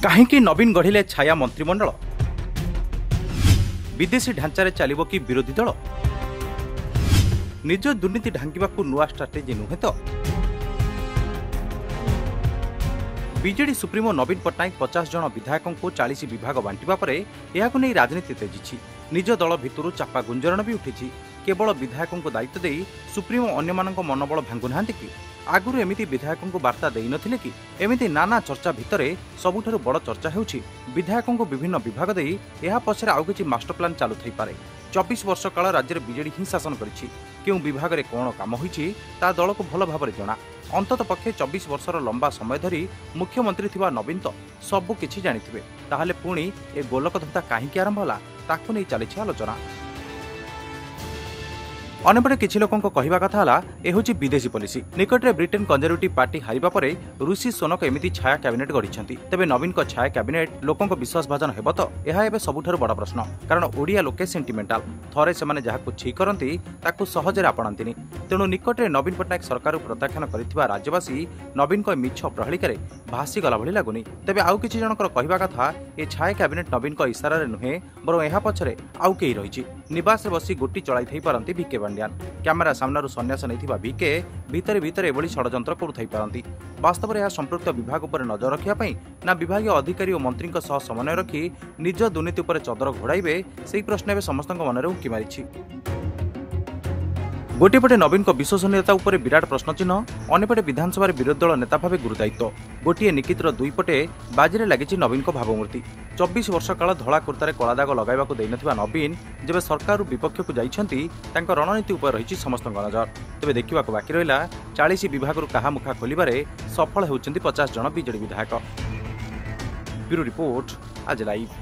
କାହିଁକି ନବୀନ ଗଢ଼ିଲେ ଛାୟା ମନ୍ତ୍ରିମଣ୍ଡଳ? ବିଦେଶୀ ଢାଞ୍ଚାରେ ଚାଲିବ କି ବିରୋଧୀ ଦଳ? ନିଜ ଦୁର୍ନୀତି ଢାଙ୍କିବାକୁ ନୂଆ ଷ୍ଟ୍ରାଟେଜି ନୁହେଁ ତ? ବିଜେଡି ସୁପ୍ରିମୋ ନବୀନ ପଟ୍ଟନାୟକ 50 ଜଣ ବିଧାୟକଙ୍କୁ 40 ବିଭାଗ ବାଣ୍ଟିବା ପରେ ଏହାକୁ ନେଇ ରାଜନୀତି ତେଜିଛି। ନିଜ ଦଳ ଭିତରୁ ଚାପା ଗୁଞ୍ଜରଣ ବି ଉଠିଛି। କେବଳ ବିଧାୟକଙ୍କୁ ଦାୟିତ୍ୱ ଦେଇ ସୁପ୍ରିମୋ ଅନ୍ୟମାନଙ୍କ ମନୋବଳ ଭାଙ୍ଗୁନାହାନ୍ତି କି? ଆଗରୁ ଏମିତି ବିଧାୟକଙ୍କୁ ବାର୍ତ୍ତା ଦେଇନଥିଲେ କି? ଏମିତି ନାନା ଚର୍ଚ୍ଚା ଭିତରେ ସବୁଠାରୁ ବଡ଼ ଚର୍ଚ୍ଚା ହେଉଛି ବିଧାୟକଙ୍କୁ ବିଭିନ୍ନ ବିଭାଗ ଦେଇ ଏହା ପଛରେ ଆଉ କିଛି ମାଷ୍ଟର ପ୍ଲାନ୍ ଚାଲୁଥାଇପାରେ। 24 ବର୍ଷ କାଳ ରାଜ୍ୟରେ ବିଜେଡି ହିଁ ଶାସନ କରିଛି। କେଉଁ ବିଭାଗରେ କ'ଣ କାମ ହୋଇଛି ତା ଦଳକୁ ଭଲ ଭାବରେ ଜଣା। ଅନ୍ତତଃ ପକ୍ଷେ 24 ବର୍ଷର ଲମ୍ବା ସମୟ ଧରି ମୁଖ୍ୟମନ୍ତ୍ରୀ ଥିବା ନବୀନ ତ ସବୁ କିଛି ଜାଣିଥିବେ। ତାହେଲେ ପୁଣି ଏ ଗୋଲକ ଧନ୍ଦା କାହିଁକି ଆରମ୍ଭ ହେଲା ତାକୁ ନେଇ ଚାଲିଛି ଆଲୋଚନା। ଅନ୍ୟପଟେ କିଛି ଲୋକଙ୍କ କହିବା କଥା ହେଲା ଏ ହେଉଛି ବିଦେଶୀ ପଲିସି। ନିକଟରେ ବ୍ରିଟେନ୍ କନଜରଭେଟିଭ୍ ପାର୍ଟି ହାରିବା ପରେ ଋଷି ସୁନକ ଏମିତି ଛାୟା କ୍ୟାବିନେଟ୍ ଗଢ଼ିଛନ୍ତି। ତେବେ ନବୀନଙ୍କ ଛାୟା କ୍ୟାବିନେଟ୍ ଲୋକଙ୍କ ବିଶ୍ୱାସଭାଜନ ହେବ ତ? ଏହା ଏବେ ସବୁଠାରୁ ବଡ଼ ପ୍ରଶ୍ନ। କାରଣ ଓଡ଼ିଆ ଲୋକେ ସେଣ୍ଟିମେଣ୍ଟାଲ। ଥରେ ସେମାନେ ଯାହାକୁ ଛି କରନ୍ତି ତାକୁ ସହଜରେ ଆପଣାନ୍ତିନି। ତେଣୁ ନିକଟରେ ନବୀନ ପଟ୍ଟନାୟକ ସରକାରକୁ ପ୍ରତ୍ୟାଖ୍ୟାନ କରିଥିବା ରାଜ୍ୟବାସୀ ନବୀନଙ୍କ ମିଛ ପ୍ରହେଳିକାରେ ଭାସିଗଲା ଭଳି ଲାଗୁନି। ତେବେ ଆଉ କିଛି ଜଣଙ୍କର କହିବା କଥା ଏ ଛାୟା କ୍ୟାବିନେଟ୍ ନବୀନଙ୍କ ଇସାରାରେ ନୁହେଁ, ବରଂ ଏହା ପଛରେ ଆଉ କେହି ରହିଛି। ନିବାସରେ ବସି ଗୋଟି ଚଳାଇଥାଇ ପାରନ୍ତି ଭିକେ ପାଣ୍ଡିଆନ। କ୍ୟାମେରା ସାମ୍ନାରୁ ସନ୍ନ୍ୟାସ ନେଇଥିବା ଭିକେ ଭିତରେ ଭିତରେ ଏଭଳି ଷଡ଼ଯନ୍ତ୍ର କରୁଥାଇପାରନ୍ତି। ବାସ୍ତବରେ ଏହା ସମ୍ପୃକ୍ତ ବିଭାଗ ଉପରେ ନଜର ରଖିବା ପାଇଁ ନା ବିଭାଗୀୟ ଅଧିକାରୀ ଓ ମନ୍ତ୍ରୀଙ୍କ ସହ ସମନ୍ୱୟ ରଖି ନିଜ ଦୁର୍ନୀତି ଉପରେ ଚଦର ଘୋଡ଼ାଇବେ, ସେହି ପ୍ରଶ୍ନ ଏବେ ସମସ୍ତଙ୍କ ମନରେ ଉଙ୍କି ମାରିଛି। ଗୋଟିଏ ପଟେ ନବୀନଙ୍କ ବିଶ୍ୱସନୀୟତା ଉପରେ ବିରାଟ ପ୍ରଶ୍ନଚିହ୍ନ, ଅନ୍ୟପଟେ ବିଧାନସଭାରେ ବିରୋଧୀ ଦଳ ନେତା ଭାବେ ଗୁରୁଦାୟିତ୍ୱ। ଗୋଟିଏ ନିକିତର ଦୁଇ ପଟେ ବାଜିରେ ଲାଗିଛି ନବୀନଙ୍କ ଭାବମୂର୍ତ୍ତି। 24 ବର୍ଷ କାଳ ଧଳା କୁର୍ତ୍ତାରେ କଳାଦାଗ ଲଗାଇବାକୁ ଦେଇନଥିବା ନବୀନ ଯେବେ ସରକାରରୁ ବିପକ୍ଷକୁ ଯାଇଛନ୍ତି ତାଙ୍କ ରଣନୀତି ଉପରେ ରହିଛି ସମସ୍ତଙ୍କ ନଜର। ତେବେ ଦେଖିବାକୁ ବାକି ରହିଲା 40 ବିଭାଗରୁ କାହା ମୁଖା ଖୋଲିବାରେ ସଫଳ ହେଉଛନ୍ତି 50 ଜଣ ବିଜେଡି ବିଧାୟକ। ବ୍ୟୁରୋ ରିପୋର୍ଟ, ଆଜ ଲାଇଭ୍।